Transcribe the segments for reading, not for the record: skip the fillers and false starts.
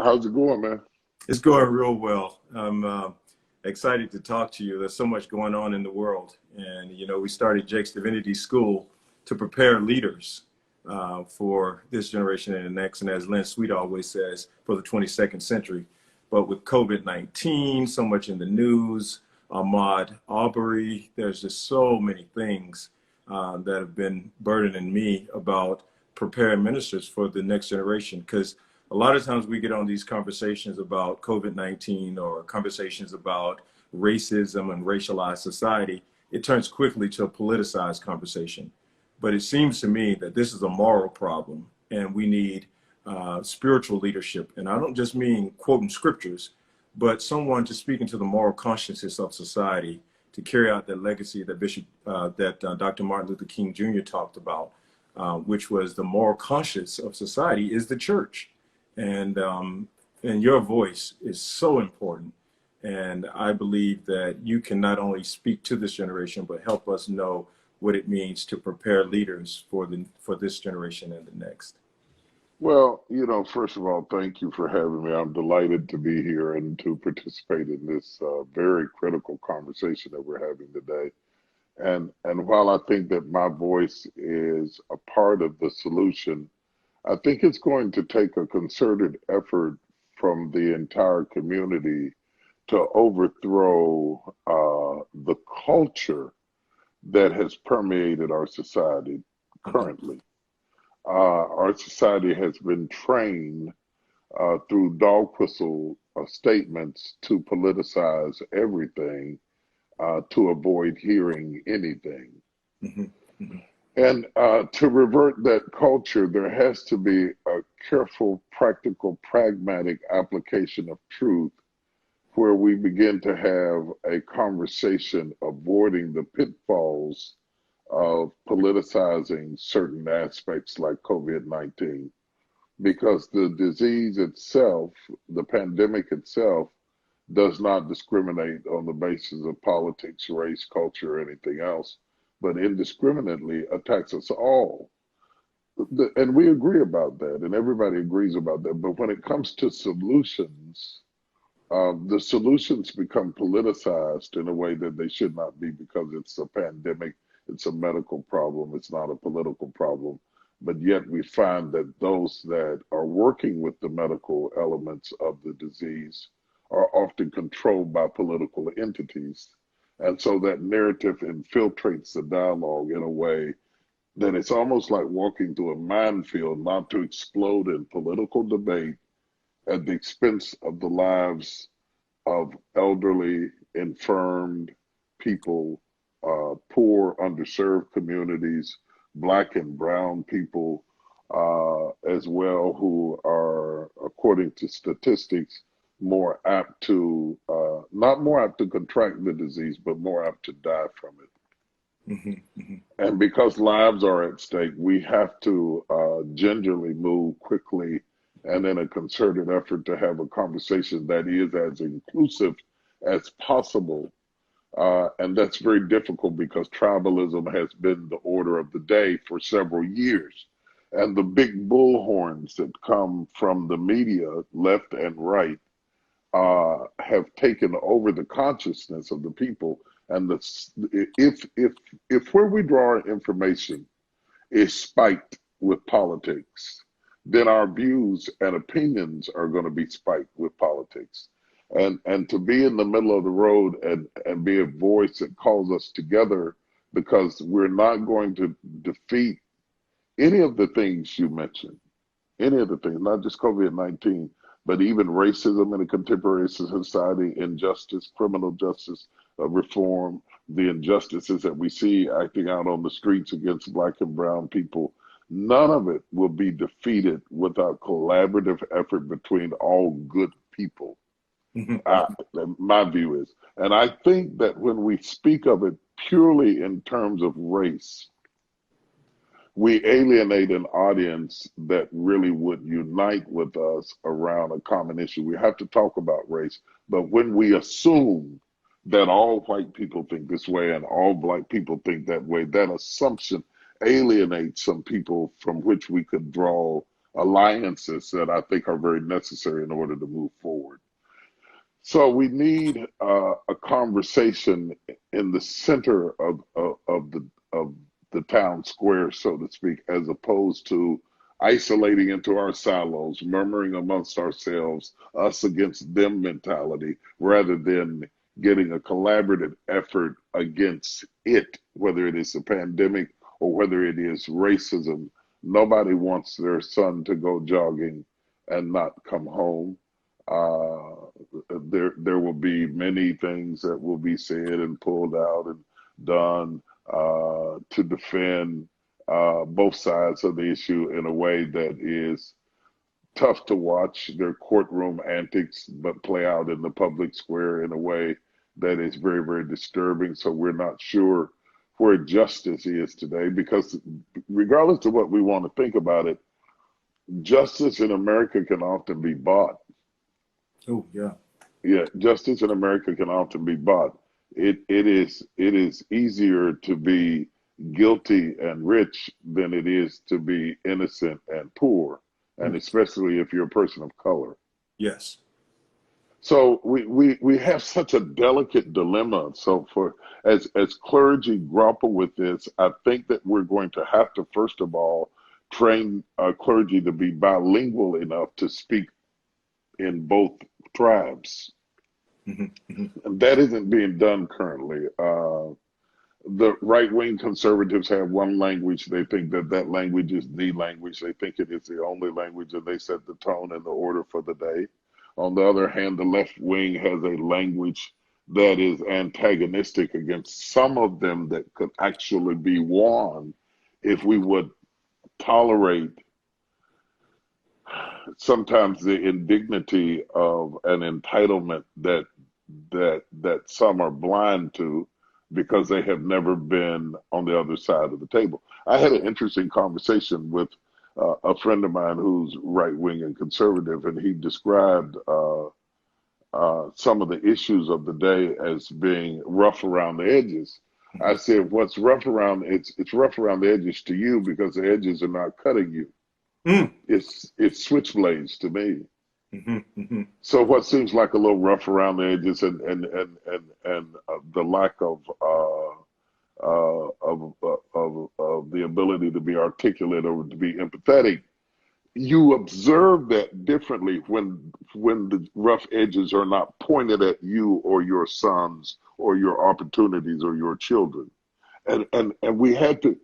How's it going, man? It's going real well. I'm excited to talk to you. There's so much going on in the world. And, we started Jake's Divinity School to prepare leaders for this generation and the next. And as Lynn Sweet always says, for the 22nd century. But with COVID-19, so much in the news, Ahmad, Aubry, there's just so many things that have been burdening me about preparing ministers for the next generation. Because a lot of times we get on these conversations about COVID-19 or conversations about racism and racialized society. It turns quickly to a politicized conversation. But it seems to me that this is a moral problem and we need spiritual leadership. And I don't just mean quoting scriptures, but someone to speak into the moral consciences of society to carry out that legacy that Dr. Martin Luther King Jr. talked about, which was the moral conscience of society is the church. And your voice is so important. And I believe that you can not only speak to this generation, but help us know what it means to prepare leaders for this generation and the next. Well, first of all, thank you for having me. I'm delighted to be here and to participate in this very critical conversation that we're having today. And while I think that my voice is a part of the solution, I think it's going to take a concerted effort from the entire community to overthrow the culture that has permeated our society currently. Our society has been trained through dog whistle statements to politicize everything to avoid hearing anything. Mm-hmm. Mm-hmm. And to revert that culture, there has to be a careful, practical, pragmatic application of truth where we begin to have a conversation avoiding the pitfalls of politicizing certain aspects like COVID-19. Because the disease itself, the pandemic itself, does not discriminate on the basis of politics, race, culture, or anything else, but indiscriminately attacks us all. And we agree about that, and everybody agrees about that. But when it comes to solutions, the solutions become politicized in a way that they should not be because it's a pandemic, it's a medical problem, it's not a political problem. But yet we find that those that are working with the medical elements of the disease are often controlled by political entities. And so that narrative infiltrates the dialogue in a way that it's almost like walking through a minefield, not to explode in political debate at the expense of the lives of elderly, infirmed people, poor, underserved communities, Black and brown people as well, who are, according to statistics, more apt to, not more apt to contract the disease, but more apt to die from it. Mm-hmm. Mm-hmm. And because lives are at stake, we have to gingerly move quickly and in a concerted effort to have a conversation that is as inclusive as possible. And that's very difficult because tribalism has been the order of the day for several years. And the big bullhorns that come from the media, left and right, have taken over the consciousness of the people. And if where we draw our information is spiked with politics, then our views and opinions are going to be spiked with politics. And to be in the middle of the road and be a voice that calls us together, because we're not going to defeat any of the things you mentioned, any of the things, not just COVID-19, but even racism in a contemporary society, injustice, criminal justice reform, the injustices that we see acting out on the streets against Black and brown people. None of it will be defeated without collaborative effort between all good people. My view is. And I think that when we speak of it purely in terms of race, we alienate an audience that really would unite with us around a common issue. We have to talk about race, but when we assume that all white people think this way and all Black people think that way, that assumption alienates some people from which we could draw alliances that I think are very necessary in order to move forward. So we need a conversation in the center of the town square, so to speak, as opposed to isolating into our silos, murmuring amongst ourselves, us against them mentality, rather than getting a collaborative effort against it, whether it is a pandemic or whether it is racism. Nobody wants their son to go jogging and not come home. There will be many things that will be said and pulled out and done to defend both sides of the issue in a way that is tough to watch. Their courtroom antics, but play out in the public square in a way that is very, very disturbing. So we're not sure where justice is today, because regardless of what we want to think about it, justice in America can often be bought. Oh, yeah. Yeah, justice in America can often be bought. It is easier to be guilty and rich than it is to be innocent and poor, and especially if you're a person of color. Yes. So we have such a delicate dilemma. So as clergy grapple with this, I think that we're going to have to, first of all, train clergy to be bilingual enough to speak in both tribes. And that isn't being done currently. The right-wing conservatives have one language. They think that that language is the language. They think it is the only language, and they set the tone and the order for the day. On the other hand, the left wing has a language that is antagonistic against some of them that could actually be won if we would tolerate sometimes the indignity of an entitlement that some are blind to because they have never been on the other side of the table. I had an interesting conversation with a friend of mine who's right-wing and conservative, and he described some of the issues of the day as being rough around the edges. I said, what's rough around, it's rough around the edges to you because the edges are not cutting you. It's switchblades to me. So what seems like a little rough around the edges and the lack of the ability to be articulate or to be empathetic, you observe that differently when the rough edges are not pointed at you or your sons or your opportunities or your children. And we had to,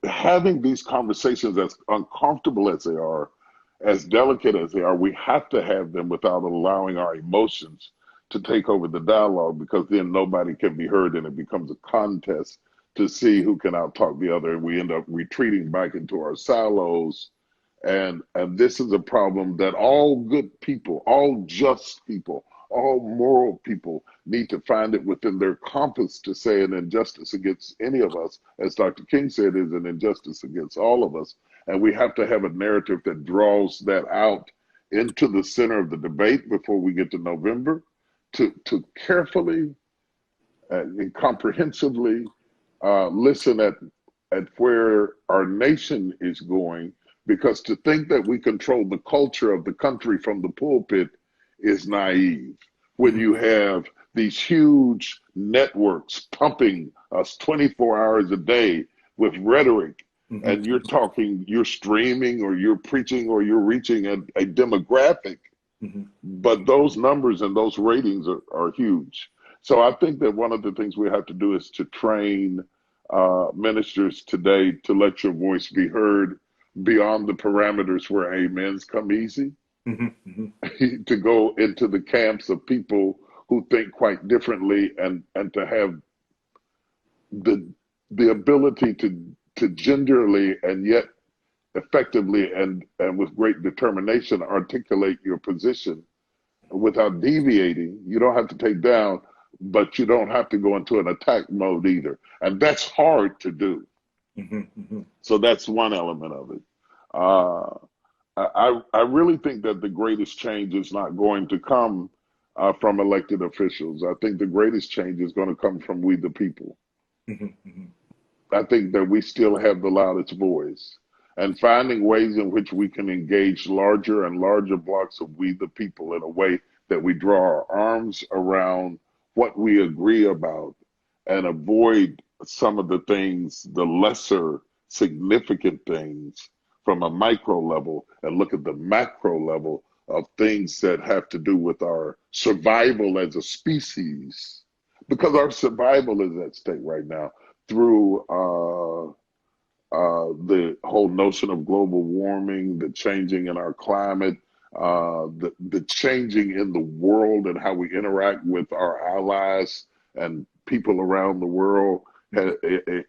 having these conversations, as uncomfortable as they are, as delicate as they are, we have to have them without allowing our emotions to take over the dialogue, because then nobody can be heard and it becomes a contest to see who can outtalk the other, and we end up retreating back into our silos. And this is a problem that all good people, all just people, all moral people need to find it within their compass to say an injustice against any of us, as Dr. King said, is an injustice against all of us. And we have to have a narrative that draws that out into the center of the debate before we get to November, to carefully and comprehensively listen at where our nation is going, because to think that we control the culture of the country from the pulpit is naive. When you have these huge networks pumping us 24 hours a day with rhetoric, and you're talking, you're streaming or you're preaching or you're reaching a demographic, but those numbers and those ratings are huge. So I think that one of the things we have to do is to train ministers today to let your voice be heard beyond the parameters where amens come easy, to go into the camps of people who think quite differently, and to have the ability to gingerly and yet effectively and with great determination articulate your position without deviating. You don't have to take down, but you don't have to go into an attack mode either. And that's hard to do. So that's one element of it. I really think that the greatest change is not going to come from elected officials. I think the greatest change is going to come from we the people. I think that we still have the loudest voice. and finding ways in which we can engage larger and larger blocks of we the people in a way that we draw our arms around what we agree about and avoid some of the things, the lesser significant things from a micro level, and look at the macro level of things that have to do with our survival as a species, because our survival is at stake right now through the whole notion of global warming, the changing in our climate, the changing in the world and how we interact with our allies and people around the world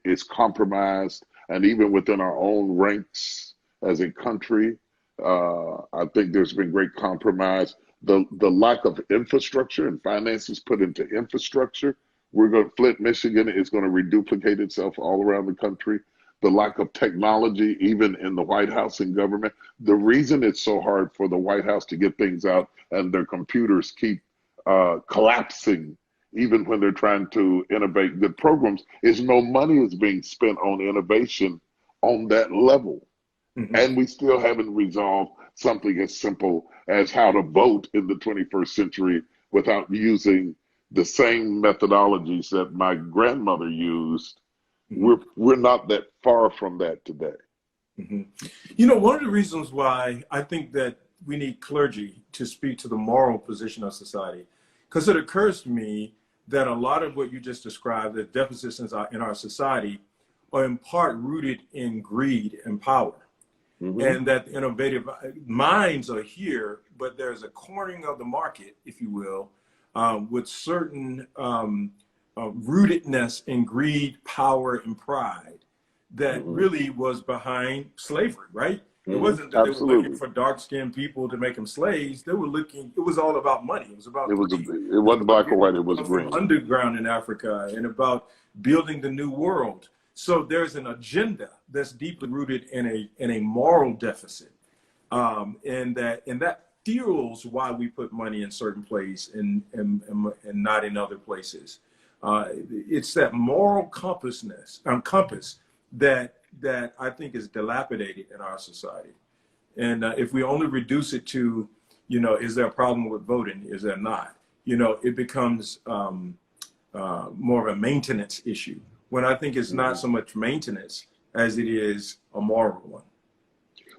is compromised. And even within our own ranks as a country, I think there's been great compromise. The lack of infrastructure and finances put into infrastructure, Flint, Michigan is going to reduplicate itself all around the country. The lack of technology, even in the White House and government. The reason it's so hard for the White House to get things out and their computers keep collapsing, even when they're trying to innovate good programs, is no money is being spent on innovation on that level. Mm-hmm. And we still haven't resolved something as simple as how to vote in the 21st century without using the same methodologies that my grandmother used. We're not that far from that today. Mm-hmm. You know, one of the reasons why I think that we need clergy to speak to the moral position of society, because it occurs to me that a lot of what you just described, the deficits in our society, are in part rooted in greed and power. Mm-hmm. And that innovative minds are here, but there's a cornering of the market, if you will, with certain rootedness in greed, power, and pride that mm-hmm. really was behind slavery, right? Mm-hmm. It wasn't that Absolutely. They were looking for dark-skinned people to make them slaves. They were looking, it was all about money. It was about it wasn't black or white, it was green. Underground in Africa and about building the new world. So there's an agenda that's deeply rooted in a moral deficit. And that fuels why we put money in certain places and not in other places. It's that moral compass that I think is dilapidated in our society. And if we only reduce it to, you know, is there a problem with voting? Is there not? You know, it becomes more of a maintenance issue, when I think it's not so much maintenance as it is a moral one.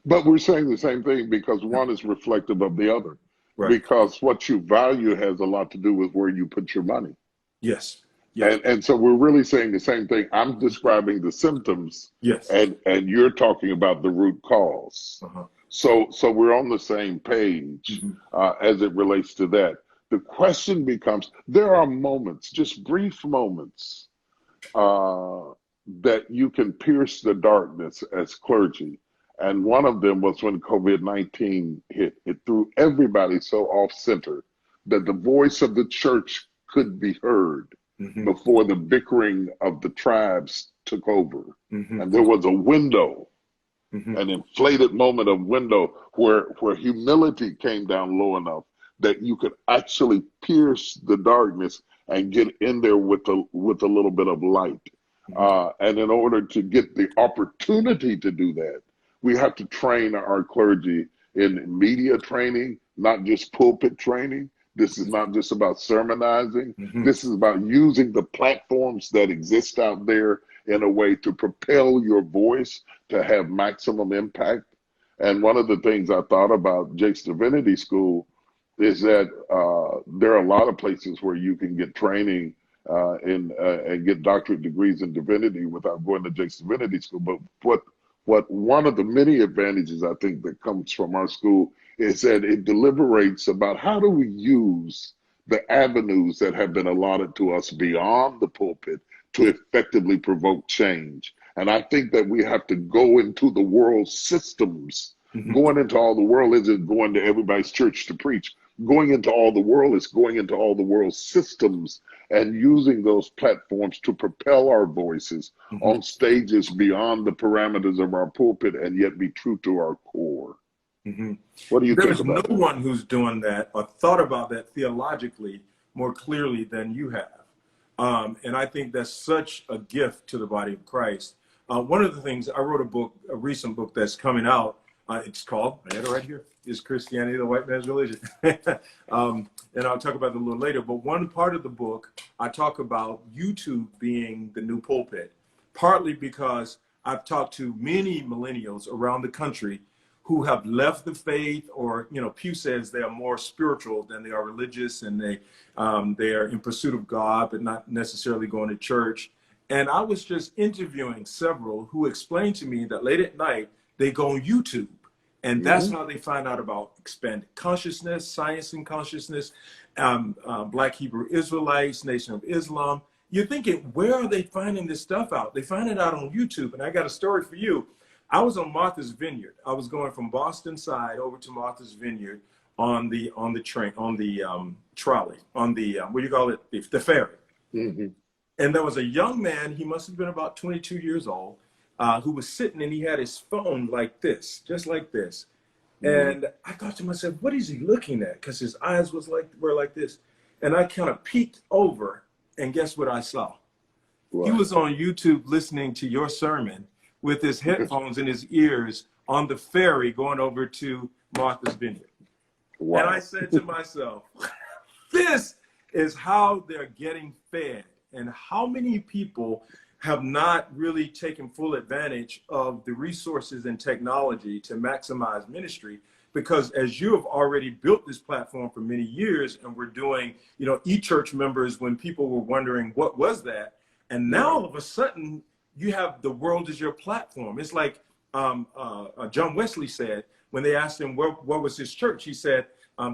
But we're saying the same thing because one is reflective of the other. Right. Because what you value has a lot to do with where you put your money. Yes. Yes. And so we're really saying the same thing. I'm describing the symptoms, yes, and you're talking about the root cause. Uh-huh. So we're on the same page mm-hmm. As it relates to that. The question becomes, there are moments, just brief moments, that you can pierce the darkness as clergy. And one of them was when COVID-19 hit. It threw everybody so off-center that the voice of the church could be heard. Mm-hmm. Before the bickering of the tribes took over. Mm-hmm. And there was a window, mm-hmm. an inflated moment of window where humility came down low enough that you could actually pierce the darkness and get in there with a little bit of light. Mm-hmm. And in order to get the opportunity to do that, we have to train our clergy in media training, not just pulpit training. This is not just about sermonizing. Mm-hmm. This is about using the platforms that exist out there in a way to propel your voice to have maximum impact. And one of the things I thought about Jake's Divinity School is that there are a lot of places where you can get training and get doctorate degrees in divinity without going to Jake's Divinity School. But what one of the many advantages I think that comes from our school is that it deliberates about how do we use the avenues that have been allotted to us beyond the pulpit to effectively provoke change. And I think that we have to go into the world systems. Mm-hmm. Going into all the world isn't going to everybody's church to preach. Going into all the world is going into all the world systems and using those platforms to propel our voices mm-hmm. on stages beyond the parameters of our pulpit and yet be true to our core. Mm-hmm. What do you think about that? There's no one who's doing that or thought about that theologically more clearly than you have. And I think that's such a gift to the body of Christ. One of the things, I wrote a recent book that's coming out. It's called, I had it right here, Is Christianity the White Man's Religion? And I'll talk about it a little later. But one part of the book, I talk about YouTube being the new pulpit, partly because I've talked to many millennials around the country who have left the faith, or, you know, Pew says they are more spiritual than they are religious, and they are in pursuit of God, but not necessarily going to church. And I was just interviewing several who explained to me that late at night, they go on YouTube, and that's how they find out about expanded consciousness, science and consciousness, Black Hebrew Israelites, Nation of Islam. You're thinking, where are they finding this stuff out? They find it out on YouTube. And I got a story for you. I was on Martha's Vineyard. I was going from Boston side over to Martha's Vineyard on the train, on the trolley, on the, what do you call it? The ferry. And there was a young man, he must have been about 22 years old, who was sitting, and he had his phone like this, just like this. And I thought to myself, what is he looking at? Because his eyes were like this. And I kind of peeked over, and guess what I saw? Wow. He was on YouTube listening to your sermon with his headphones in his ears on the ferry going over to Martha's Vineyard. Wow. And I said to myself, this is how they're getting fed. And how many people have not really taken full advantage of the resources and technology to maximize ministry? Because as you have already built this platform for many years, and we're doing, you know, e-church members when people were wondering what was that, and now all of a sudden you have the world as your platform. It's like John Wesley said when they asked him what was his church, he said,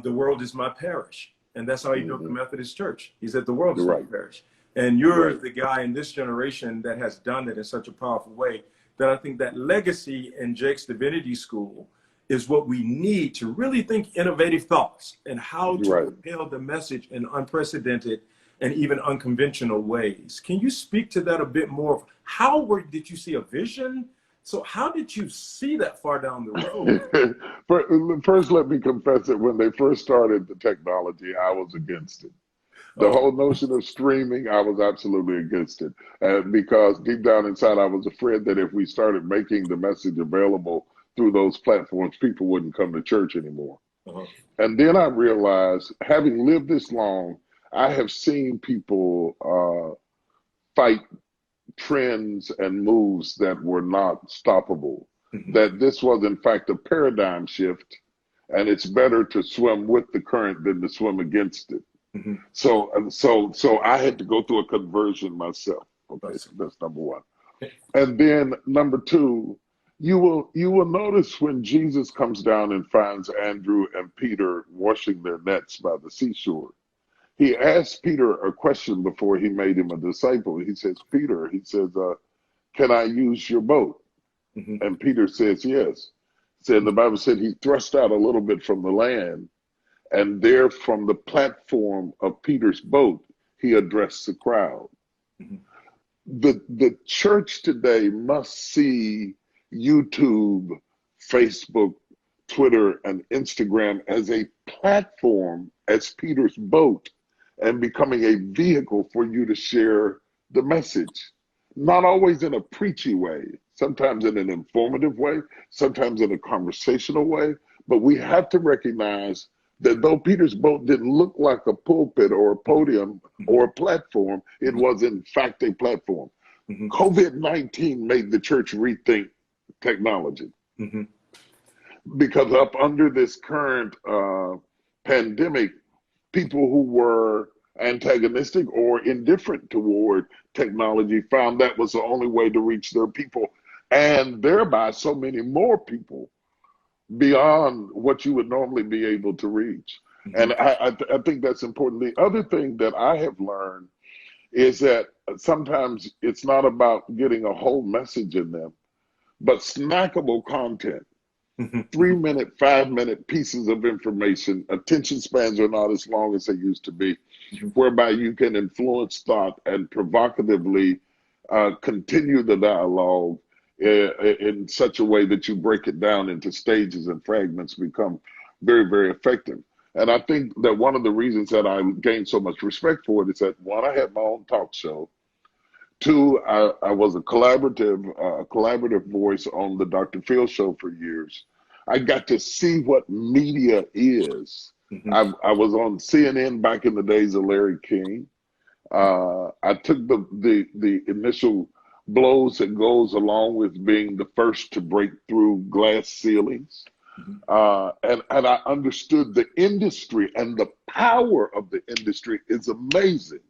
the world is my parish. And that's how he built the Methodist Church. He said the world is my parish. And you're the guy in this generation that has done it in such a powerful way that I think that legacy in Jake's Divinity School is what we need to really think innovative thoughts and how to propel the message in unprecedented and even unconventional ways. Can you speak to that a bit more? Did you see a vision? So how did you see that far down the road? First, let me confess that when they first started the technology, I was against it. The whole notion of streaming, I was absolutely against it. Because deep down inside, I was afraid that if we started making the message available through those platforms, people wouldn't come to church anymore. And then I realized, having lived this long, I have seen people fight trends and moves that were not stoppable, that this was in fact a paradigm shift, and it's better to swim with the current than to swim against it. So I had to go through a conversion myself. Okay, so that's number one. And then number two, you will notice when Jesus comes down and finds Andrew and Peter washing their nets by the seashore, he asked Peter a question before he made him a disciple. He says, Peter, he says, can I use your boat? And Peter says, yes. Said the Bible said he thrust out a little bit from the land, and there from the platform of Peter's boat, he addressed the crowd. The church today must see YouTube, Facebook, Twitter, and Instagram as a platform, as Peter's boat, and becoming a vehicle for you to share the message. Not always in a preachy way, sometimes in an informative way, sometimes in a conversational way, but we have to recognize that though Peter's boat didn't look like a pulpit or a podium or a platform, it was in fact a platform. COVID-19 made the church rethink technology. Because up under this current pandemic, people who were antagonistic or indifferent toward technology found that was the only way to reach their people, and thereby so many more people beyond what you would normally be able to reach. And I think that's important. The other thing that I have learned is that sometimes it's not about getting a whole message in them, but snackable content. 3-minute, 5-minute pieces of information. Attention spans are not as long as they used to be, whereby you can influence thought and provocatively continue the dialogue in such a way that you break it down into stages and fragments, become very, very effective. And I think that one of the reasons that I gained so much respect for it is that, one, I had my own talk show. Two, I was a collaborative voice on the Dr. Phil show for years. I got to see what media is. Mm-hmm. I was on CNN back in the days of Larry King. I took the initial blows that goes along with being the first to break through glass ceilings. And I understood the industry, and the power of the industry is amazing.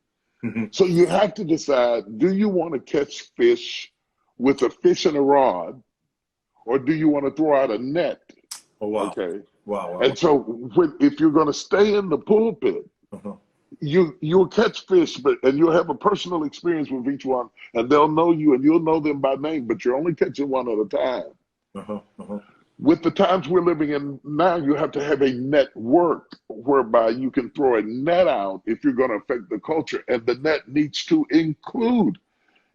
So you have to decide, do you want to catch fish with a fish and a rod, or do you want to throw out a net? Oh, wow. Okay. Wow. And so if you're going to stay in the pulpit, you'll catch fish, and you'll have a personal experience with each one, and they'll know you and you'll know them by name, but you're only catching one at a time. With the times we're living in now, you have to have a network whereby you can throw a net out if you're going to affect the culture. And the net needs to include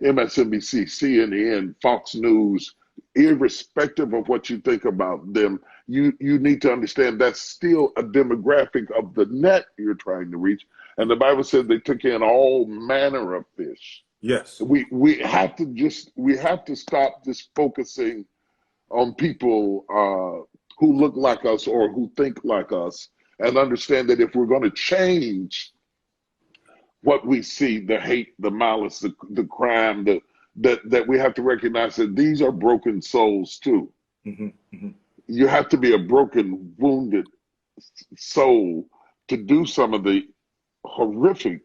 MSNBC, CNN, Fox News, irrespective of what you think about them. You need to understand that's still a demographic of the net you're trying to reach. And the Bible says they took in all manner of fish. Yes. We have to stop just focusing on people who look like us or who think like us, and understand that if we're going to change what we see, the hate, the malice, the crime, that we have to recognize that these are broken souls too. You have to be a broken, wounded soul to do some of the horrific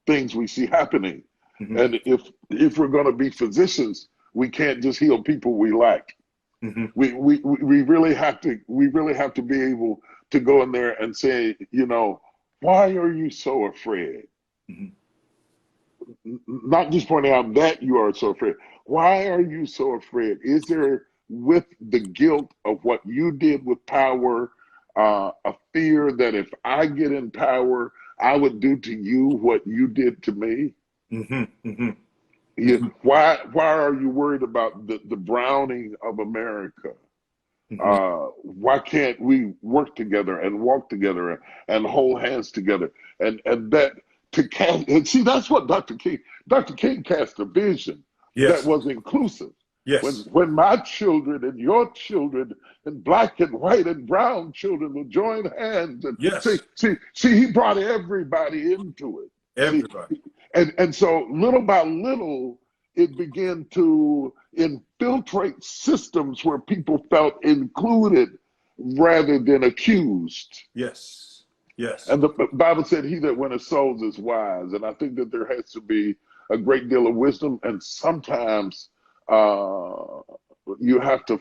things we see happening. And if we're going to be physicians, we can't just heal people we like. We really have to be able to go in there and say, why are you so afraid? Not just pointing out that you are so afraid. Why are you so afraid? Is there, with the guilt of what you did with power, a fear that if I get in power, I would do to you what you did to me? Why are you worried about the browning of America? Why can't we work together and walk together and hold hands together? And that to cast, and see, that's what Dr. King cast a vision that was inclusive. When my children and your children and black and white and brown children will join hands, and see, he brought everybody into it. Everybody. And so little by little, it began to infiltrate systems where people felt included rather than accused. Yes. And the Bible said, he that winneth souls is wise. And I think that there has to be a great deal of wisdom. And sometimes you have to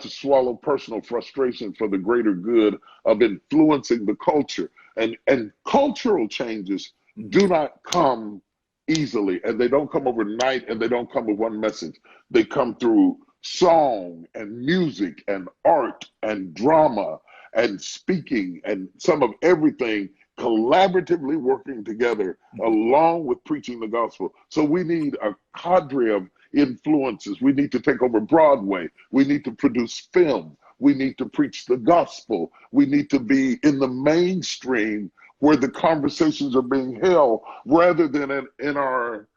swallow personal frustration for the greater good of influencing the culture. And cultural changes do not come easily, and they don't come overnight, and they don't come with one message. They come through song and music and art and drama and speaking and some of everything collaboratively working together along with preaching the gospel. So we need a cadre of influences. We need to take over Broadway. We need to produce film. We need to preach the gospel. We need to be in the mainstream where the conversations are being held, rather than in our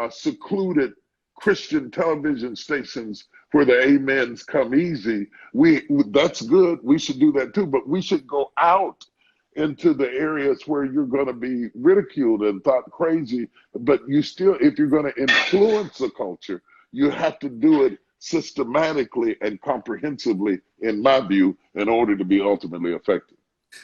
secluded Christian television stations where the amens come easy. That's good. We should do that too, but we should go out into the areas where you're going to be ridiculed and thought crazy. But if you're going to influence the culture, you have to do it systematically and comprehensively, in my view, in order to be ultimately effective.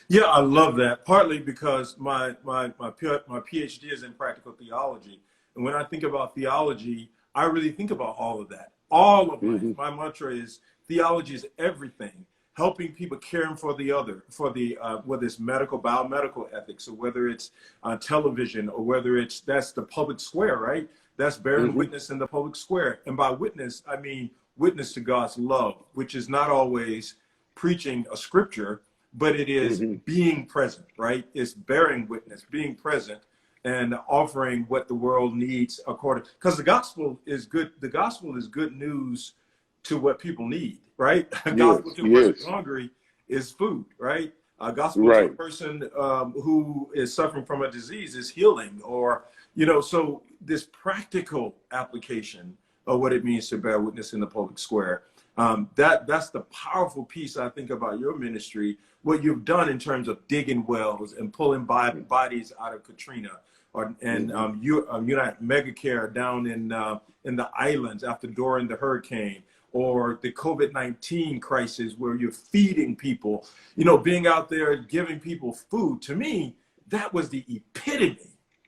Yeah, I love that. Partly because my PhD is in practical theology, and when I think about theology, I really think about all of that. All of my mantra is theology is everything. Helping people, caring for the other, whether it's biomedical ethics, or whether it's television, or whether that's the public square, right? That's bearing witness in the public square. And by witness, I mean witness to God's love, which is not always preaching a scripture, but it is being present, right? It's bearing witness, being present, and offering what the world needs because the gospel is good. The gospel is good news to what people need, right? Gospel to a person hungry is food, right? Gospel to a person who is suffering from a disease is healing, or You know, so this practical application of what it means to bear witness in the public square, that's the powerful piece I think about your ministry, what you've done in terms of digging wells and pulling bodies out of Katrina, United Megacare down in the islands after during the hurricane, or the COVID-19 crisis where you're feeding people, you know, being out there giving people food. To me, that was the epitome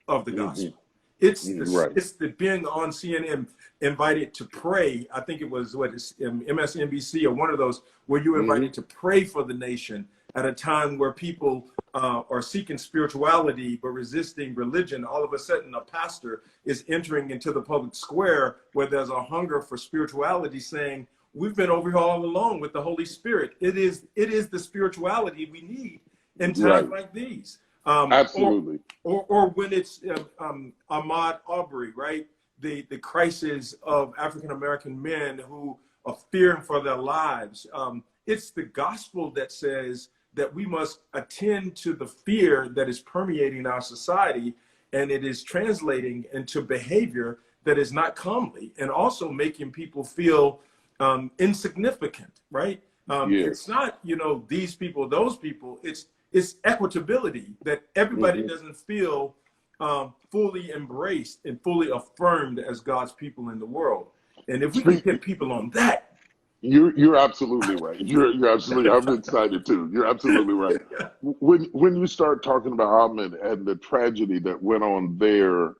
of the gospel. It's the being on CNN invited to pray. I think it was MSNBC or one of those where you were invited to pray for the nation at a time where people are seeking spirituality but resisting religion. All of a sudden, a pastor is entering into the public square where there's a hunger for spirituality, saying, "We've been over here all along with the Holy Spirit. It is the spirituality we need in times like these." Absolutely. Or when it's Ahmad, Aubry, right? The crisis of African-American men who are fearing for their lives. It's the gospel that says that we must attend to the fear that is permeating our society, and it is translating into behavior that is not comely, and also making people feel insignificant, right? It's not, you know, these people, those people, it's equitability, that everybody doesn't feel fully embraced and fully affirmed as God's people in the world. And if we can get people on that. You're absolutely right. You're absolutely, I'm excited too. You're absolutely right. When you start talking about Ahmed and the tragedy that went on there,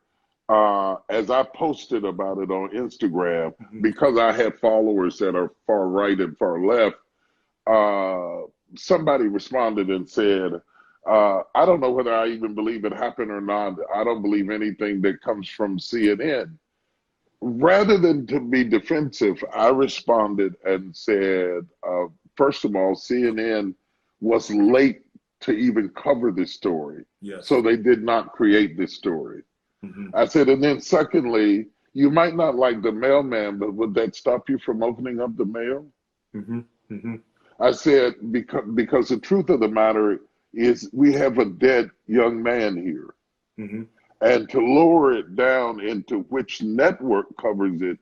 as I posted about it on Instagram, because I have followers that are far right and far left, somebody responded and said, I don't know whether I even believe it happened or not. I don't believe anything that comes from CNN. Rather than to be defensive, I responded and said, first of all, CNN was late to even cover this story. Yes. So they did not create this story. I said, and then secondly, you might not like the mailman, but would that stop you from opening up the mail? I said, because the truth of the matter is we have a dead young man here. And to lower it down into which network covers it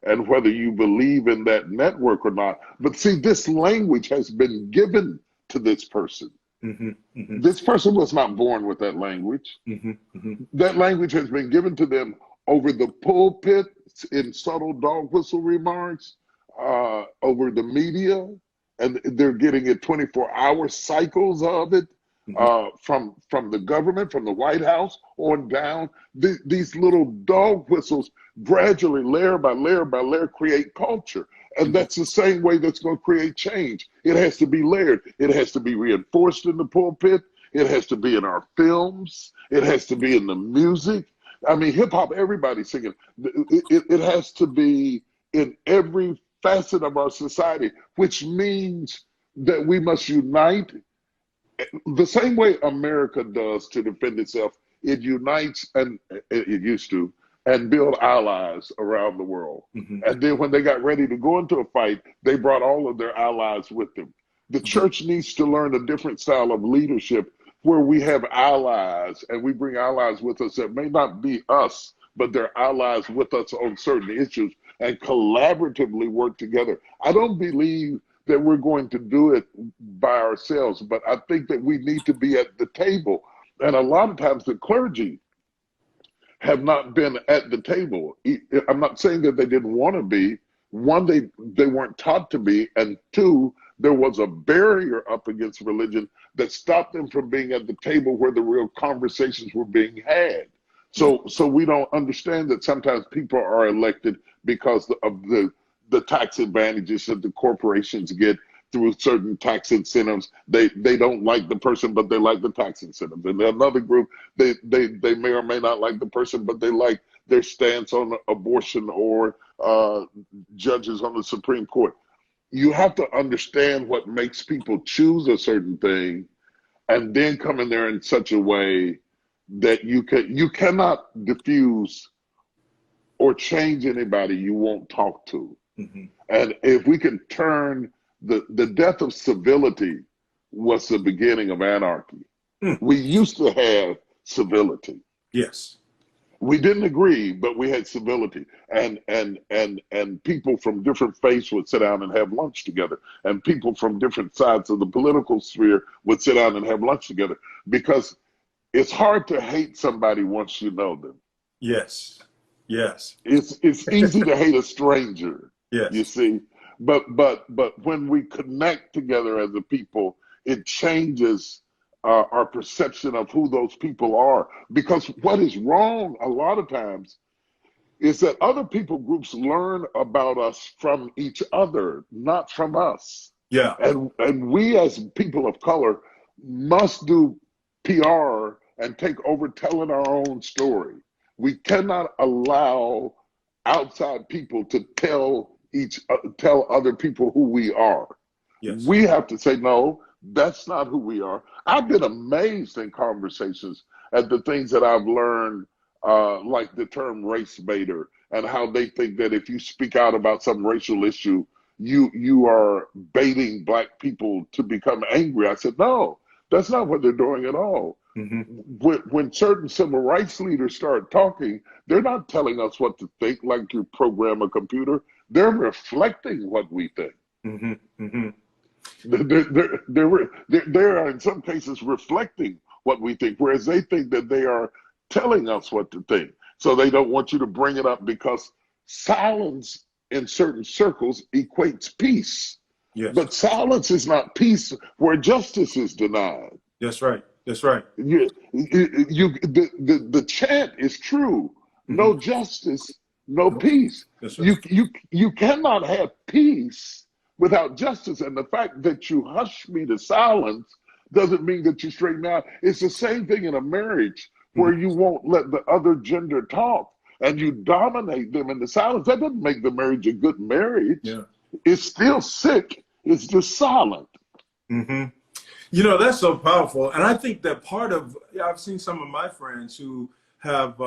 and whether you believe in that network or not. But see, this language has been given to this person. This person was not born with that language. That language has been given to them over the pulpit in subtle dog whistle remarks, over the media, and they're getting it 24-hour cycles of it. From the government, from the White House on down, these little dog whistles gradually, layer by layer by layer, create culture. And that's the same way that's going to create change. It has to be layered. It has to be reinforced in the pulpit. It has to be in our films. It has to be in the music. I mean, hip hop, everybody's singing. It has to be in every facet of our society, which means that we must unite. The same way America does to defend itself, it unites, and it used to, and build allies around the world. And then when they got ready to go into a fight, they brought all of their allies with them. The church needs to learn a different style of leadership where we have allies, and we bring allies with us that may not be us, but they're allies with us on certain issues, and collaboratively work together. I don't believe that we're going to do it by ourselves, but I think that we need to be at the table. And a lot of times the clergy have not been at the table. I'm not saying that they didn't want to be. One, they weren't taught to be, and two, there was a barrier up against religion that stopped them from being at the table where the real conversations were being had. So we don't understand that sometimes people are elected because of the tax advantages that the corporations get through certain tax incentives. They don't like the person, but they like the tax incentives. And another group, they may or may not like the person, but they like their stance on abortion or judges on the Supreme Court. You have to understand what makes people choose a certain thing, and then come in there in such a way that you cannot diffuse or change anybody you won't talk to. And if we can turn the death of civility was the beginning of anarchy. We used to have civility. Yes. We didn't agree, but we had civility, and people from different faiths would sit down and have lunch together, and people from different sides of the political sphere would sit down and have lunch together, because it's hard to hate somebody once you know them. Yes. Yes. It's easy to hate a stranger, you Yes. see, but when we connect together as a people, it changes our perception of who those people are. Because what is wrong a lot of times is that other people groups learn about us from each other, not from us. Yeah. And we as people of color must do PR and take over telling our own story. We cannot allow outside people to tell other people who we are. Yes. We have to say, no, that's not who we are. I've been amazed in conversations at the things that I've learned, like the term race baiter, and how they think that if you speak out about some racial issue, you are baiting Black people to become angry. I said, no, that's not what they're doing at all. Mm-hmm. When certain civil rights leaders start talking, they're not telling us what to think like you program a computer. They're reflecting what we think. Mm-hmm. Mm-hmm. They are in some cases reflecting what we think, whereas they think that they are telling us what to think. So they don't want you to bring it up, because silence in certain circles equates peace. Yes. But silence is not peace where justice is denied. That's right. That's right. The chant is true. No justice, no peace. That's right. You cannot have peace without justice. And the fact that you hush me to silence doesn't mean that you straighten out. It's the same thing in a marriage where you won't let the other gender talk and you dominate them in the silence. That doesn't make the marriage a good marriage. Yeah. It's still sick. It's just silent. Mm-hmm. You know, that's so powerful. And I think that I've seen some of my friends who have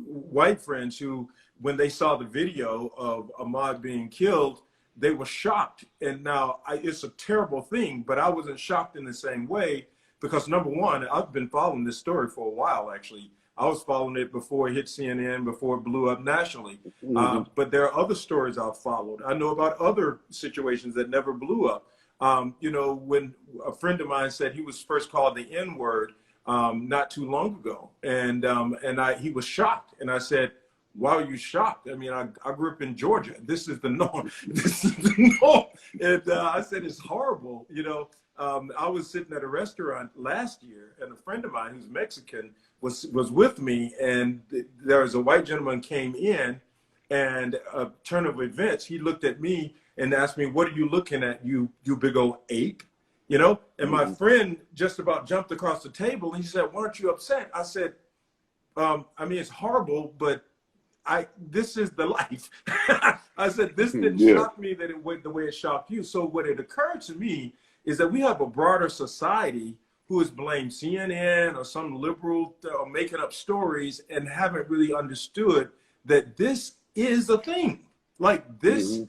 white friends who, when they saw the video of Ahmad being killed, they were shocked. And now it's a terrible thing, but I wasn't shocked in the same way, because number one, I've been following this story for a while, actually. I was following it before it hit CNN, before it blew up nationally. But there are other stories I've followed. I know about other situations that never blew up. You know, when a friend of mine said he was first called the N-word not too long ago, and he was shocked, and I said, "Why are you shocked? I mean, I grew up in Georgia. This is the norm. This is the norm." And I said, "It's horrible." You know, I was sitting at a restaurant last year, and a friend of mine who's Mexican was with me, and there was a white gentleman came in, and a turn of events, he looked at me and asked me, "What are you looking at, you big old ape?" You know, and my friend just about jumped across the table, and he said, "Why aren't you upset?" I said, "I mean, it's horrible, but this is the life." I said, "This didn't shock me that it went the way it shocked you." So what it occurred to me is that we have a broader society who has blamed CNN or some liberal making up stories and haven't really understood that this is a thing. Like this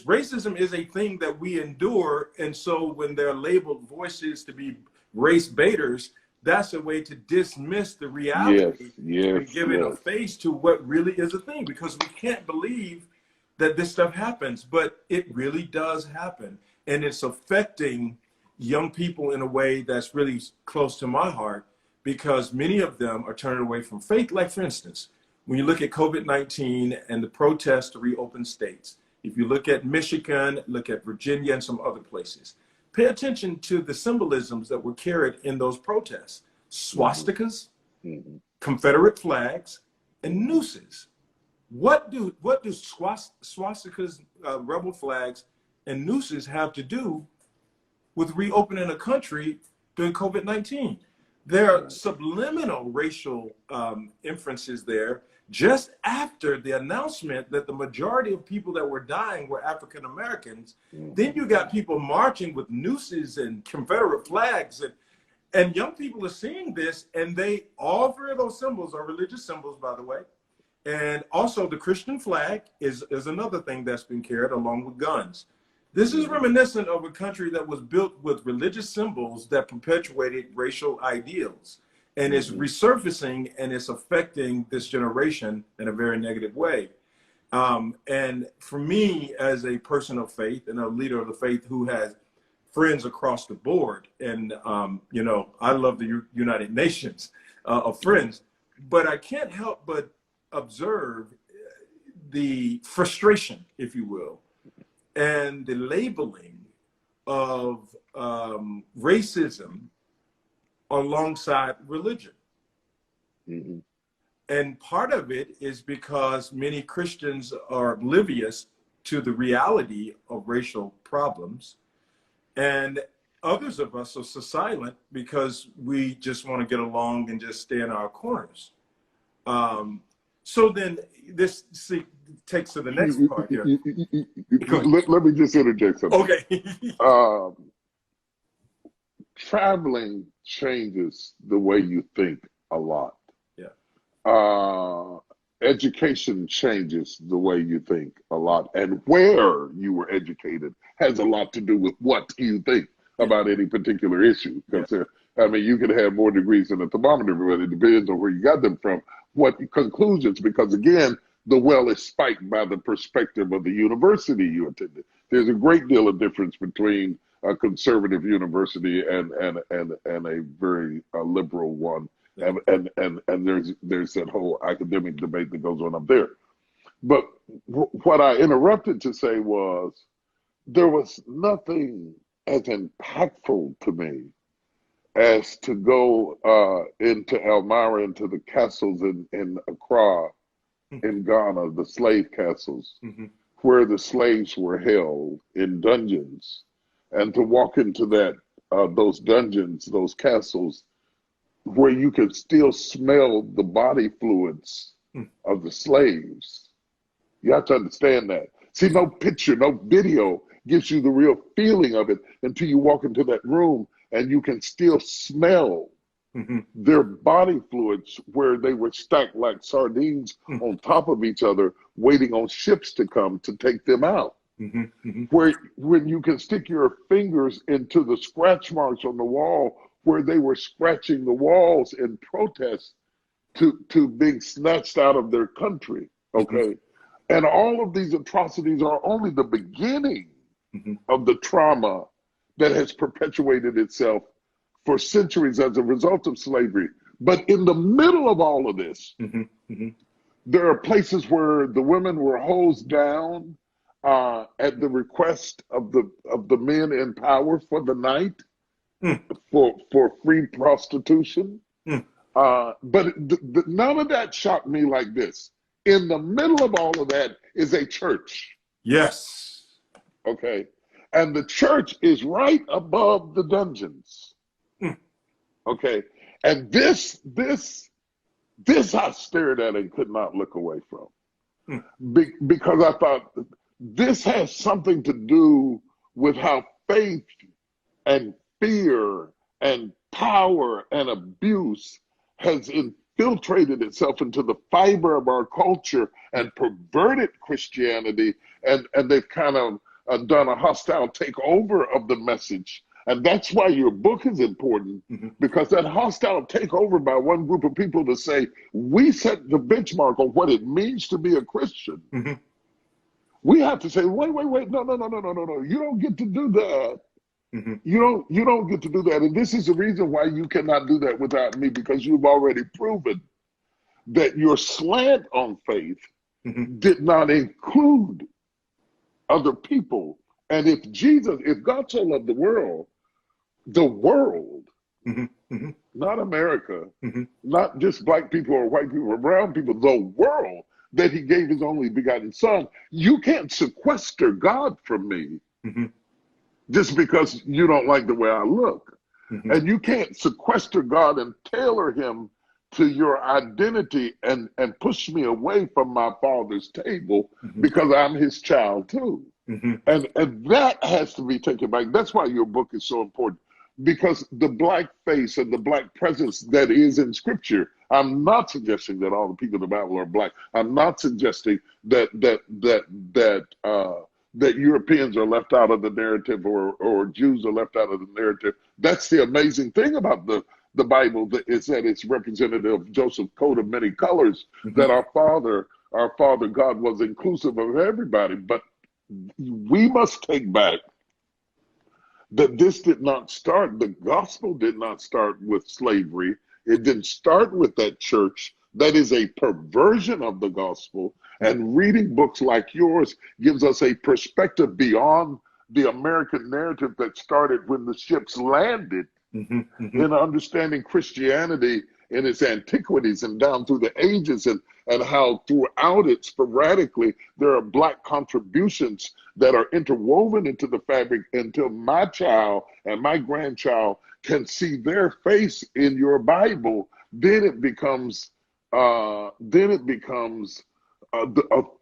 racism is a thing that we endure. And so when they're labeled voices to be race baiters, that's a way to dismiss the reality and give it a face to what really is a thing, because we can't believe that this stuff happens, but it really does happen. And it's affecting young people in a way that's really close to my heart, because many of them are turning away from faith. Like, for instance, when you look at COVID-19 and the protests to reopen states, if you look at Michigan, look at Virginia and some other places, pay attention to the symbolisms that were carried in those protests: swastikas, Confederate flags, and nooses. What do swastikas, rebel flags, and nooses have to do with reopening a country during COVID-19? There are subliminal racial inferences there just after the announcement that the majority of people that were dying were African Americans. Then you got people marching with nooses and Confederate flags, and young people are seeing this, and all three of those symbols are religious symbols, by the way. And also the Christian flag is another thing that's been carried along with guns. This is reminiscent of a country that was built with religious symbols that perpetuated racial ideals. and it's resurfacing, and it's affecting this generation in a very negative way. And for me, as a person of faith and a leader of the faith who has friends across the board, and you know, I love the United Nations of friends, but I can't help but observe the frustration, if you will, and the labeling of racism alongside religion. Mm-hmm. And part of it is because many Christians are oblivious to the reality of racial problems, and others of us are so silent because we just want to get along and just stay in our corners. So then this takes to the next part here. Let me just interject something. Okay. Traveling changes the way you think a lot. Yeah. Education changes the way you think a lot, and where you were educated has a lot to do with what you think about any particular issue. Because I mean, you could have more degrees than a thermometer, but it depends on where you got them from. What conclusions? Because again, the well is spiked by the perspective of the university you attended. There's a great deal of difference between a conservative university and a very liberal one. And there's that whole academic debate that goes on up there. But what I interrupted to say was, there was nothing as impactful to me as to go into Elmira, into the castles in Accra, in Ghana, the slave castles, where the slaves were held in dungeons, and to walk into those dungeons, those castles, where you could still smell the body fluids of the slaves. You have to understand that. See, no picture, no video gives you the real feeling of it until you walk into that room and you can still smell their body fluids, where they were stacked like sardines on top of each other, waiting on ships to come to take them out. Where when you can stick your fingers into the scratch marks on the wall, where they were scratching the walls in protest to being snatched out of their country, okay? And all of these atrocities are only the beginning of the trauma that has perpetuated itself for centuries as a result of slavery. But in the middle of all of this, there are places where the women were hosed down at the request of the men in power for the night, for free prostitution. But none of that shocked me like this. In the middle of all of that is a church. Yes. Okay. And the church is right above the dungeons. Okay. And this I stared at and could not look away from. Because I thought this has something to do with how faith and fear and power and abuse has infiltrated itself into the fiber of our culture and perverted Christianity, and they've kind of done a hostile takeover of the message. And that's why your book is important, because that hostile takeover by one group of people to say, we set the benchmark on what it means to be a Christian. We have to say, wait, no, you don't get to do that. You don't get to do that. And this is the reason why you cannot do that without me, because you've already proven that your slant on faith did not include other people. And if God so loved the world, not America, not just black people or white people or brown people, the world, that he gave his only begotten son. You can't sequester God from me just because you don't like the way I look. And you can't sequester God and tailor him to your identity and push me away from my father's table because I'm his child too. And that has to be taken back. That's why your book is so important, because the black face and the black presence that is in scripture, I'm not suggesting that all the people in the Bible are black. I'm not suggesting that Europeans are left out of the narrative or Jews are left out of the narrative. That's the amazing thing about the Bible that is that it's representative of Joseph's coat of many colors, Mm-hmm. that our Father God was inclusive of everybody. But we must take back that this did not start, the gospel did not start with slavery. It didn't start with that church. That is a perversion of the gospel. And reading books like yours gives us a perspective beyond the American narrative that started when the ships landed, Mm-hmm. Mm-hmm. in understanding Christianity in its antiquities and down through the ages, and how throughout it sporadically there are Black contributions that are interwoven into the fabric until my child and my grandchild can see their face in your Bible. Then it becomes a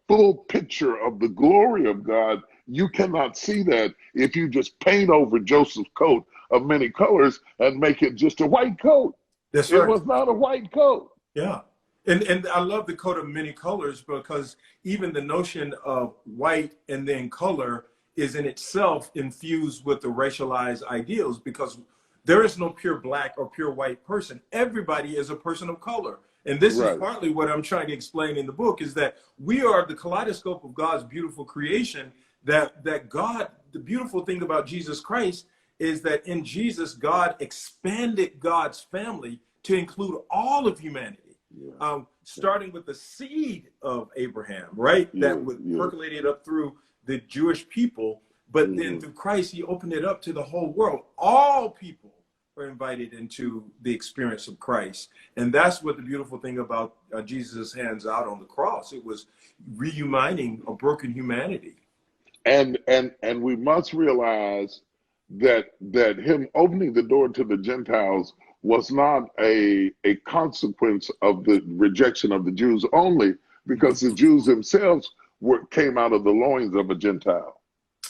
full picture of the glory of God. You cannot see that if you just paint over Joseph's coat of many colors and make it just a white coat. That's It right. was not a white coat. Yeah. And I love the coat of many colors, because even the notion of white and then color is in itself infused with the racialized ideals, because there is no pure Black or pure white person. Everybody is a person of color. And this is partly what I'm trying to explain in the book, is that we are the kaleidoscope of God's beautiful creation, that God, the beautiful thing about Jesus Christ is that in Jesus, God expanded God's family to include all of humanity. Starting with the seed of Abraham, right? That would percolate it up through the Jewish people, but then through Christ, he opened it up to the whole world. All people are invited into the experience of Christ. And that's what the beautiful thing about Jesus' hands out on the cross. It was reuniting a broken humanity. And we must realize that him opening the door to the Gentiles was not a consequence of the rejection of the Jews only, because the Jews themselves came out of the loins of a Gentile.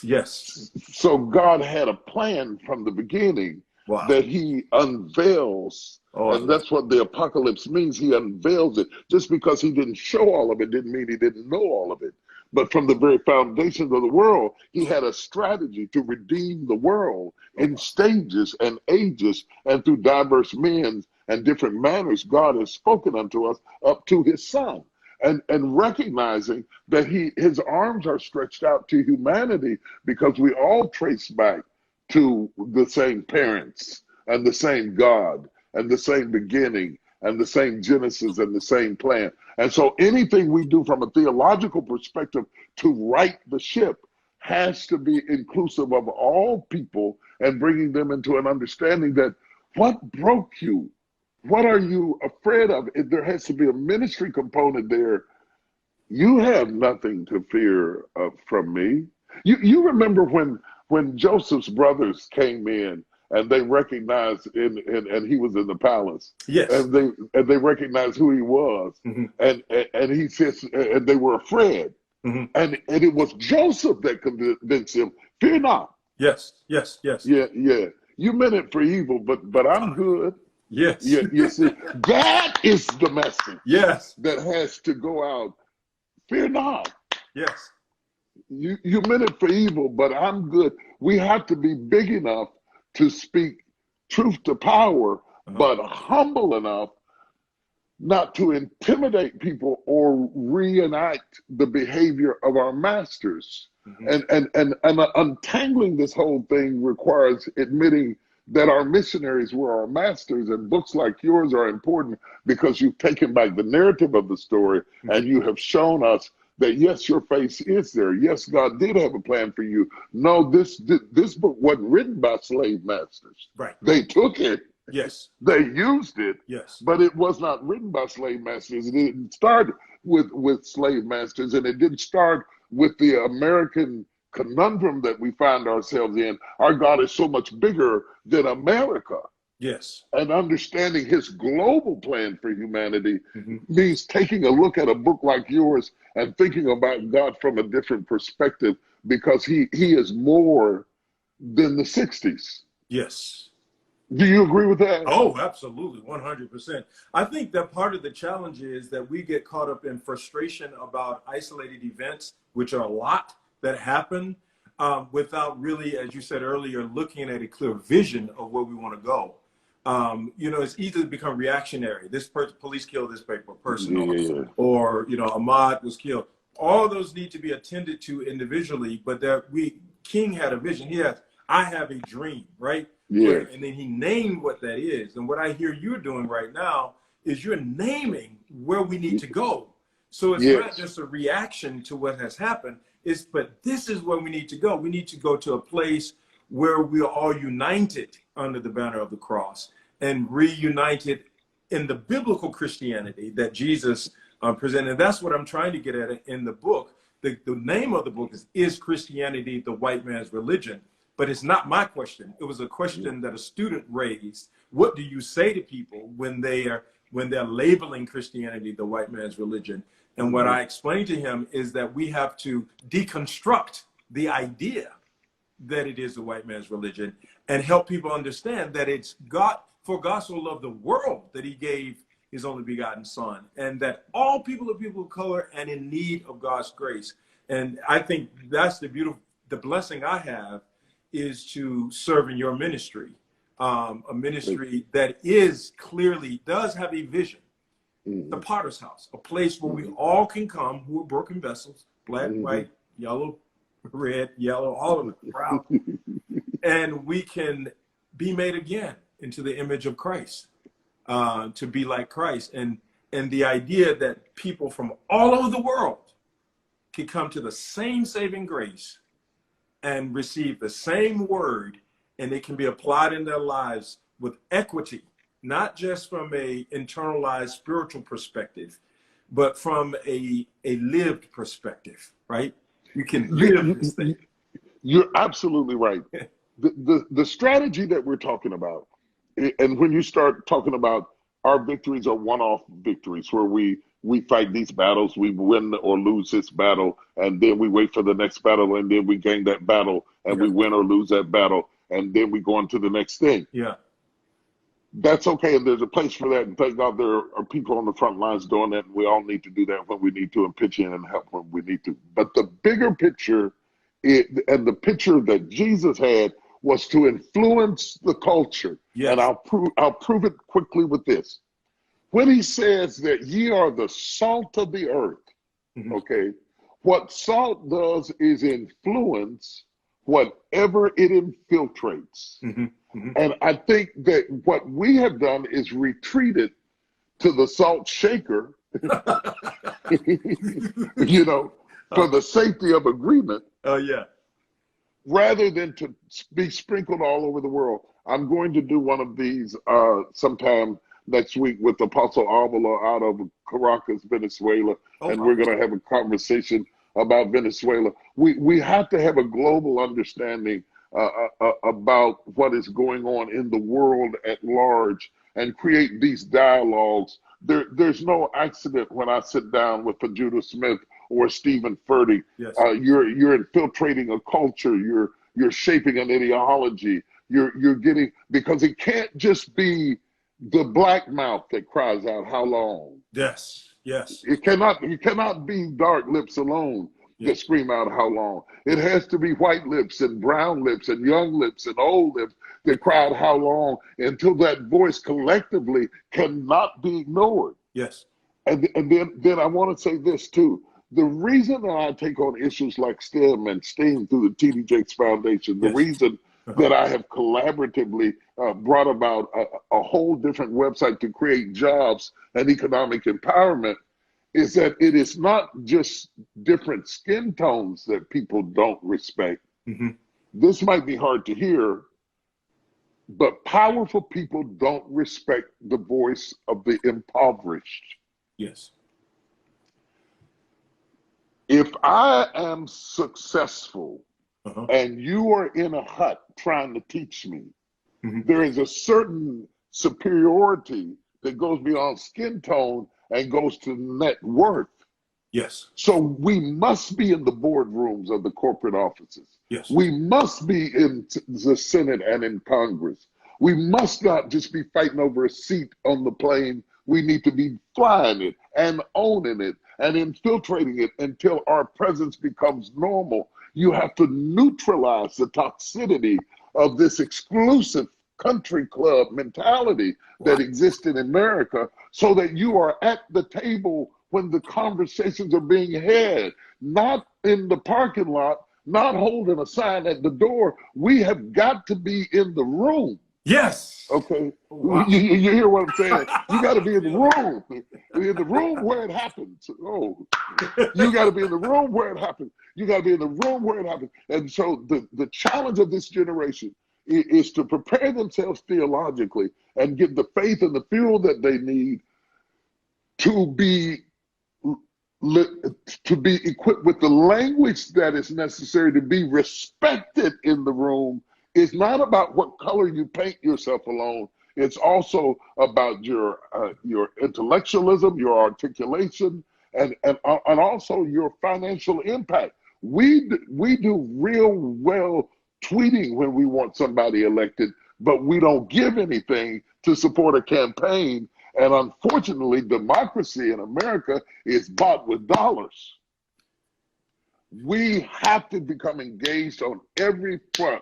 Yes. So God had a plan from the beginning that he unveils. And that's what the apocalypse means. He unveils it. Just because he didn't show all of it didn't mean he didn't know all of it. But from the very foundations of the world, he had a strategy to redeem the world in stages and ages, and through diverse means and different manners. God has spoken unto us up to his Son, and recognizing that his arms are stretched out to humanity, because we all trace back to the same parents and the same God and the same beginning and the same Genesis and the same plan. And so anything we do from a theological perspective to right the ship has to be inclusive of all people, and bringing them into an understanding that what broke you? What are you afraid of? There has to be a ministry component there. You have nothing to fear from me. You remember when Joseph's brothers came in and they recognized and he was in the palace. Yes. And they recognized who he was. And he says, and they were afraid. And it was Joseph that convinced him, fear not. Yes. Yeah. You meant it for evil, but I'm good. Yes. Yeah, you see, that is the message. Yes. That has to go out. Fear not. Yes. You meant it for evil, but I'm good. We have to be big enough to speak truth to power, but humble enough not to intimidate people or reenact the behavior of our masters. And untangling this whole thing requires admitting that our missionaries were our masters, and books like yours are important because you've taken back the narrative of the story and you have shown us that yes, your face is there. Yes, God did have a plan for you. No, this book wasn't written by slave masters. Right. They took it. Yes. They used it. Yes. But it was not written by slave masters. It didn't start with slave masters, and it didn't start with the American conundrum that we find ourselves in. Our God is so much bigger than America. Yes. And understanding his global plan for humanity means taking a look at a book like yours and thinking about God from a different perspective, because he is more than the 60s. Yes. Do you agree with that? Oh, absolutely. 100%. I think that part of the challenge is that we get caught up in frustration about isolated events, which are a lot that happen, without really, as you said earlier, looking at a clear vision of where we want to go. You know, it's easy to become reactionary. This police killed this person, Yeah. or you know, Ahmad was killed. All those need to be attended to individually, but that King had a vision. He has, I have a dream, right? Yes. And then he named what that is. And what I hear you're doing right now is you're naming where we need to go. So it's not just a reaction to what has happened. But this is where we need to go. We need to go to a place where we are all united under the banner of the cross and reunited in the biblical Christianity that Jesus presented. That's what I'm trying to get at in the book. The name of the book is Christianity, the White Man's Religion? But it's not my question. It was a question that a student raised. What do you say to people when they're labeling Christianity the white man's religion? And what I explained to him is that we have to deconstruct the idea that it is the white man's religion and help people understand that it's God, for God so loved the world that he gave his only begotten son, and that all people are people of color and in need of God's grace. And I think that's the blessing I have, is to serve in your ministry, a ministry that does have a vision, the Potter's House, a place where we all can come who are broken vessels, black, white, yellow, red, yellow, all of it, brown, and we can be made again into the image of Christ, to be like Christ. And the idea that people from all over the world can come to the same saving grace and receive the same word, and it can be applied in their lives with equity, not just from a internalized spiritual perspective, but from a lived perspective, right? You can live this thing. You're absolutely right. The strategy that we're talking about, and when you start talking about our victories are one-off victories where we fight these battles, we win or lose this battle, and then we wait for the next battle, and then we gain that battle, and we win or lose that battle, and then we go on to the next thing. Yeah. That's okay, and there's a place for that, and thank God there are people on the front lines doing that, and we all need to do that when we need to, and pitch in and help when we need to. But the bigger picture, and the picture that Jesus had, was to influence the culture. Yes. And I'll prove it quickly with this. When he says that ye are the salt of the earth, okay, what salt does is influence whatever it infiltrates. And I think that what we have done is retreated to the salt shaker, you know, for the safety of agreement. Oh, yeah. Rather than to be sprinkled all over the world. I'm going to do one of these sometime next week with Apostle Avila out of Caracas, Venezuela, and we're going to have a conversation about Venezuela. We have to have a global understanding about what is going on in the world at large and create these dialogues. There's no accident when I sit down with a Judah Smith or Stephen Furtick. Yes. You're infiltrating a culture. You're shaping an ideology. You're getting, because it can't just be the black mouth that cries out, "How long?" Yes. It cannot be dark lips alone that scream out, "How long?" It has to be white lips and brown lips and young lips and old lips that cry out, "How long?" until that voice collectively cannot be ignored. Yes. And then I want to say this too. The reason that I take on issues like STEM and STEAM through the T.D. Jakes Foundation, the reason that I have collaboratively brought about a whole different website to create jobs and economic empowerment is that it is not just different skin tones that people don't respect. This might be hard to hear, but powerful people don't respect the voice of the impoverished. Yes. If I am successful and you are in a hut trying to teach me, there is a certain superiority that goes beyond skin tone and goes to net worth. Yes. So we must be in the boardrooms of the corporate offices. Yes. We must be in the Senate and in Congress. We must not just be fighting over a seat on the plane. We need to be flying it and owning it and infiltrating it until our presence becomes normal. You have to neutralize the toxicity of this exclusive country club mentality that exists in America, so that you are at the table when the conversations are being had, not in the parking lot, not holding a sign at the door. We have got to be in the room. Yes. Okay. Wow. You hear what I'm saying? You got to be in the room. In the room where it happens. Oh, you got to be in the room where it happens. You got to be in the room where it happens. And so the challenge of this generation is to prepare themselves theologically and get the faith and the fuel that they need to be equipped with the language that is necessary to be respected in the room. It's not about what color you paint yourself alone. It's also about your intellectualism, your articulation, and also your financial impact. We do real well tweeting when we want somebody elected, but we don't give anything to support a campaign. And unfortunately, democracy in America is bought with dollars. We have to become engaged on every front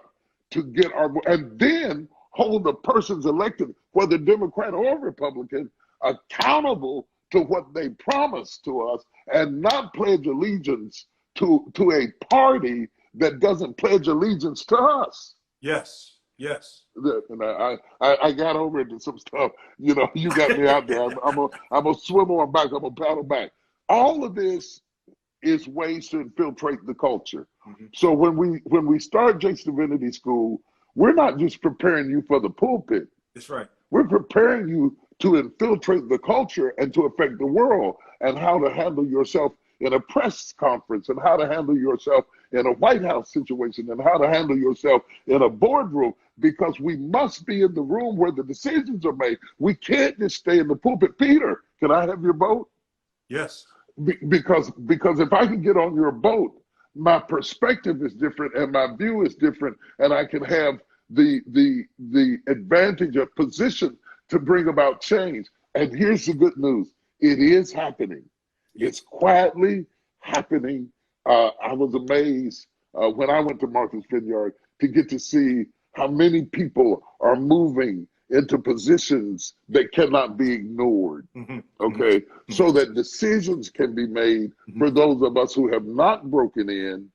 to get our, and then hold the persons elected, whether Democrat or Republican, accountable to what they promised to us, and not pledge allegiance to a party that doesn't pledge allegiance to us. Yes. Yes. And I got over into some stuff. You know, you got me out there. I'm gonna swim on back. I'm gonna paddle back. All of this is ways to infiltrate the culture. Mm-hmm. So when we start Jake's Divinity School, we're not just preparing you for the pulpit. That's right. We're preparing you to infiltrate the culture and to affect the world, and how to handle yourself in a press conference, and how to handle yourself in a White House situation, and how to handle yourself in a boardroom, because we must be in the room where the decisions are made. We can't just stay in the pulpit. Peter, can I have your boat? Yes. Because if I can get on your boat, my perspective is different and my view is different, and I can have the advantage of position to bring about change. And here's the good news. It is happening. It's quietly happening. I was amazed when I went to Martha's Vineyard to get to see how many people are moving into positions that cannot be ignored. Mm-hmm. Okay, mm-hmm. So that decisions can be made for those of us who have not broken in,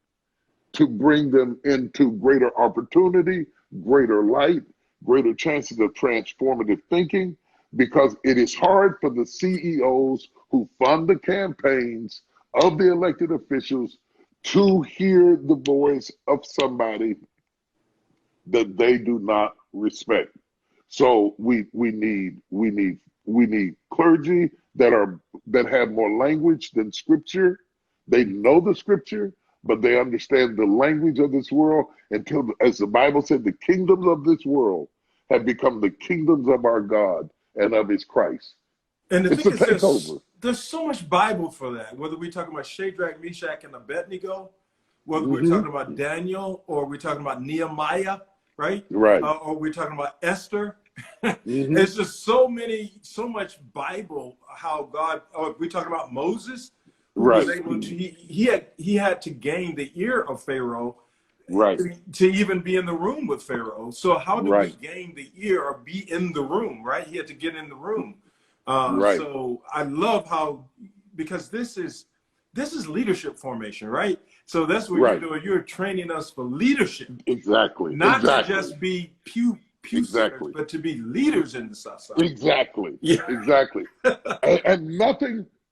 to bring them into greater opportunity, greater light, greater chances of transformative thinking, because it is hard for the CEOs who fund the campaigns of the elected officials to hear the voice of somebody that they do not respect. So we need clergy that have more language than scripture. They know the scripture, but they understand the language of this world, until, as the Bible said, the kingdoms of this world have become the kingdoms of our God and of his Christ. And the thing is, there's so much Bible for that, whether we're talking about Shadrach, Meshach, and Abednego, whether we're talking about Daniel, or we're talking about Nehemiah, right? Right. Or we're talking about Esther. It's just so much Bible, how God, or we're talking about Moses, who was able to, he had to gain the ear of Pharaoh, to even be in the room with Pharaoh. So how do we gain the ear or be in the room, right? He had to get in the room. So I love how, because this is leadership formation, right? So that's what you're doing. You're training us for leadership. Exactly. Not to just be pew sitters, but to be leaders in the South Side. Exactly. Yeah. Exactly. and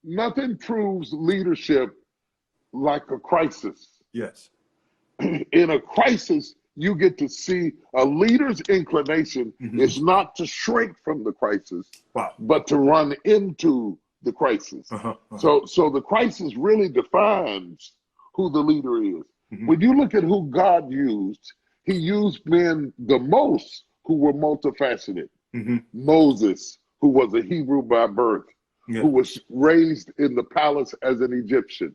nothing proves leadership like a crisis. Yes. In a crisis, you get to see a leader's inclination is not to shrink from the crisis, but to run into the crisis. So the crisis really defines who the leader is. When you look at who God used, he used men the most who were multifaceted. Moses, who was a Hebrew by birth, who was raised in the palace as an Egyptian,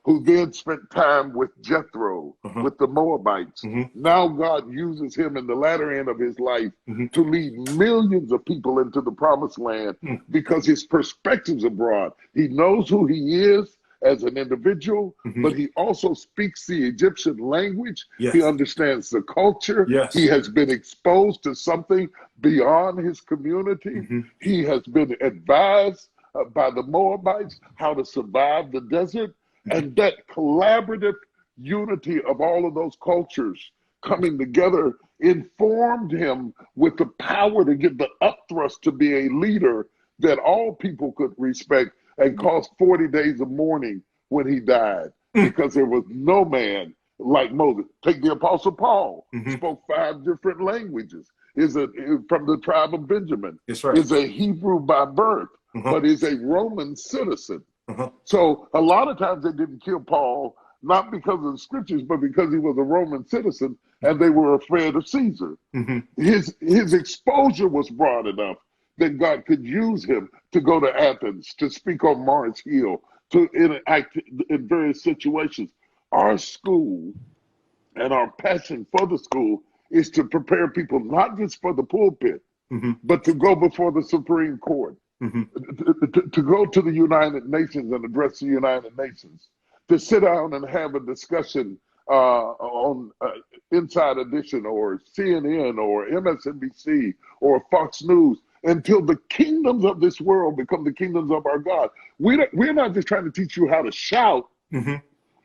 who then spent time with Jethro, with the Moabites. Now God uses him in the latter end of his life to lead millions of people into the promised land, because his perspectives are broad. He knows who he is, as an individual, but he also speaks the Egyptian language. Yes. He understands the culture. Yes. He has been exposed to something beyond his community. He has been advised by the Moabites how to survive the desert. And that collaborative unity of all of those cultures coming together informed him with the power to get the upthrust to be a leader that all people could respect, and caused 40 days of mourning when he died, because there was no man like Moses. Take the Apostle Paul, spoke 5 different languages, from the tribe of Benjamin, right. Is a Hebrew by birth, but is a Roman citizen. So a lot of times they didn't kill Paul, not because of the scriptures, but because he was a Roman citizen and they were afraid of Caesar. His exposure was broad enough that God could use him to go to Athens, to speak on Mars Hill, to interact in various situations. Our school and our passion for the school is to prepare people not just for the pulpit, but to go before the Supreme Court, to go to the United Nations and address the United Nations, to sit down and have a discussion on Inside Edition or CNN or MSNBC or Fox News, until the kingdoms of this world become the kingdoms of our God. We're not just trying to teach you how to shout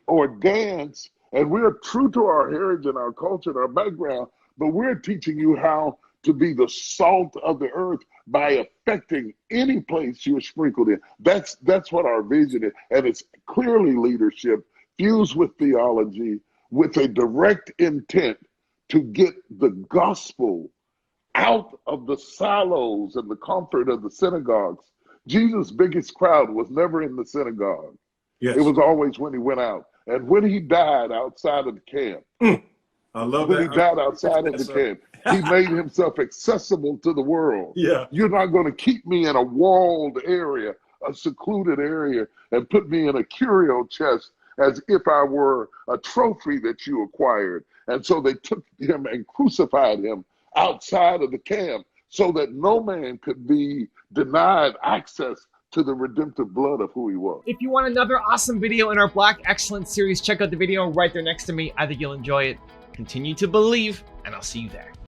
or dance, and we're true to our heritage and our culture and our background, but we're teaching you how to be the salt of the earth by affecting any place you're sprinkled in. That's what our vision is, and it's clearly leadership fused with theology, with a direct intent to get the gospel out of the silos and the comfort of the synagogues. Jesus' biggest crowd was never in the synagogue. Yes. It was always when he went out. And when he died outside of the camp, I love when that. he died outside of the camp, he made himself accessible to the world. Yeah. You're not going to keep me in a walled area, a secluded area, and put me in a curio chest as if I were a trophy that you acquired. And so they took him and crucified him outside of the camp so that no man could be denied access to the redemptive blood of who he was. If you want another awesome video in our Black Excellence series, check out the video right there next to me. I think you'll enjoy it. Continue to believe, and I'll see you there.